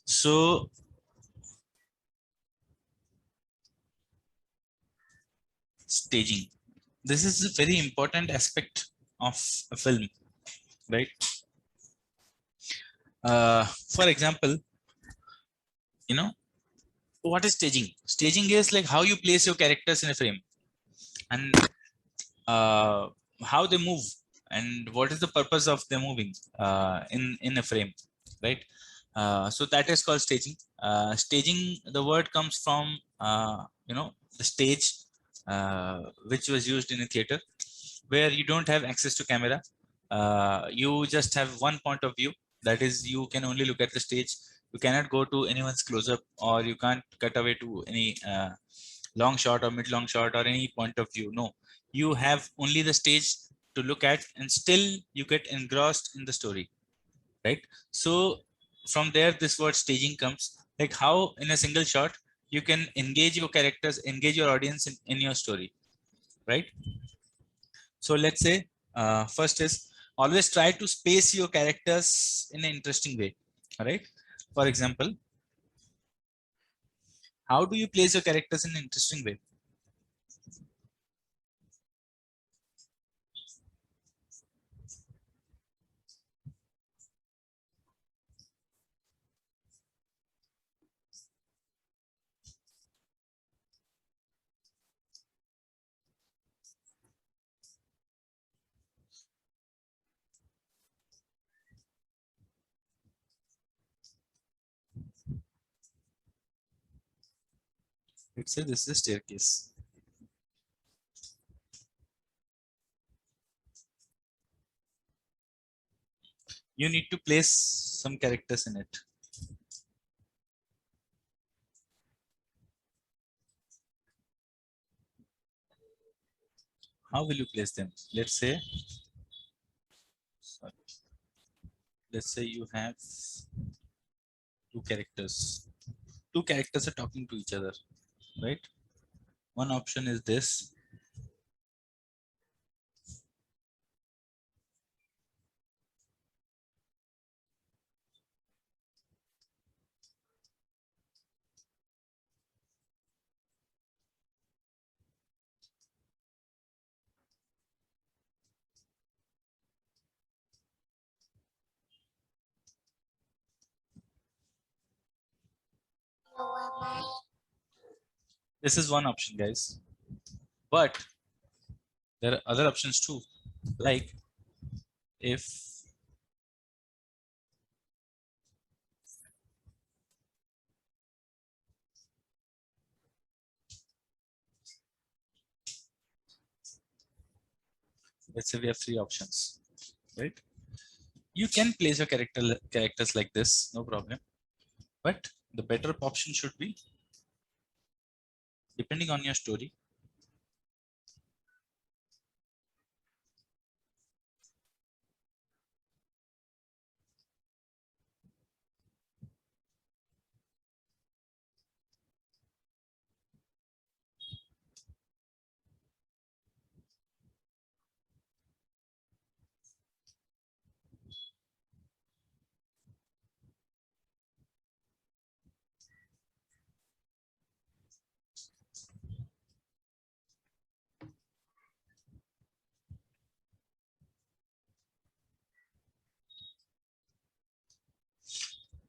So staging. This is a very important aspect of a film, right? For example, you know, what is staging? Staging is like how you place your characters in a frame and how they move and what is the purpose of them moving in a frame, right? So that is called staging. Staging, the word comes from the stage, which was used in a theater where you don't have access to camera. You just have one point of view, that is you can only look at the stage. You cannot go to anyone's close-up, or you can't cut away to any long shot or mid long shot or any point of view. No, you have only the stage to look at, and still you get engrossed in the story, right? So from there this word staging comes, like how in a single shot you can engage your characters, engage your audience in your story, right? So let's say first is always try to space your characters in an interesting way. All right, for example, how do you place your characters in an interesting way? Let's say this is a staircase. You need to place some characters in it. How will you place them? Sorry, let's say you have two characters. Two characters are talking to each other, right? One option is this. This is one option, guys. But there are other options too. Like if let's say we have three options, right? You can place your characters like this, no problem. But the better option should be, depending on your story,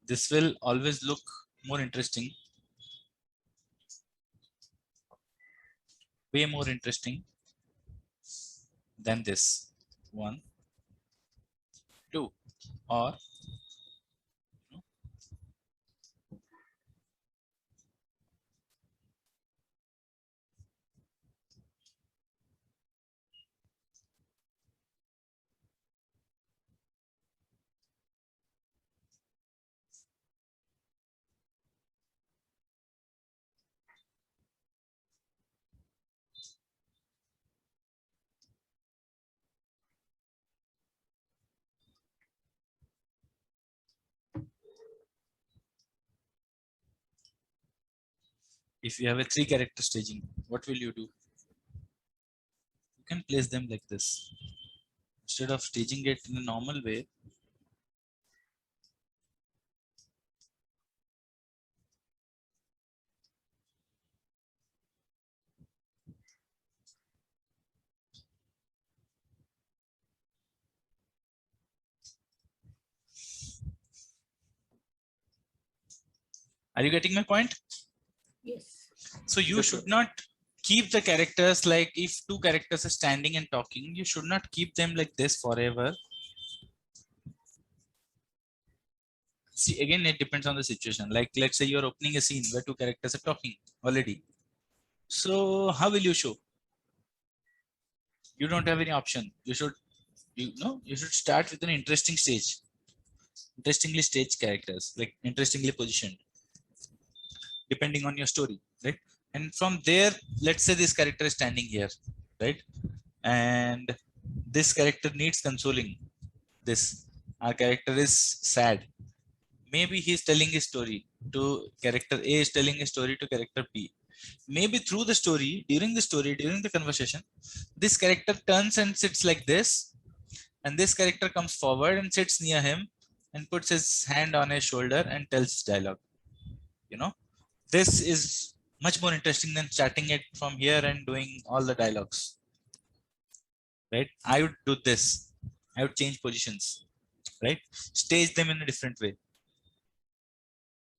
this will always look more interesting, way more interesting than this one, two, or if you have a three character staging, what will you do? You can place them like this. Instead of staging it in a normal way, Are you getting my point? Yes. So you Yes, should sir. not keep the characters like, if two characters are standing and talking, you should not keep them like this forever. See, again, it depends on the situation. Like, let's say you're opening a scene where two characters are talking already. So how will you show? You don't have any option. You should, you should start with an interesting stage, interestingly staged characters, like interestingly positioned, depending on your story, right? And from there, let's say this character is standing here, right? And this character needs consoling. This, our character is sad. Maybe he's telling a story to character A, is telling a story to character B. Maybe through the story, during the conversation, this character turns and sits like this, and this character comes forward and sits near him and puts his hand on his shoulder and tells dialogue. You know, this is much more interesting than chatting it from here and doing all the dialogues, right? I would do this. I would change positions, right? Stage them in a different way.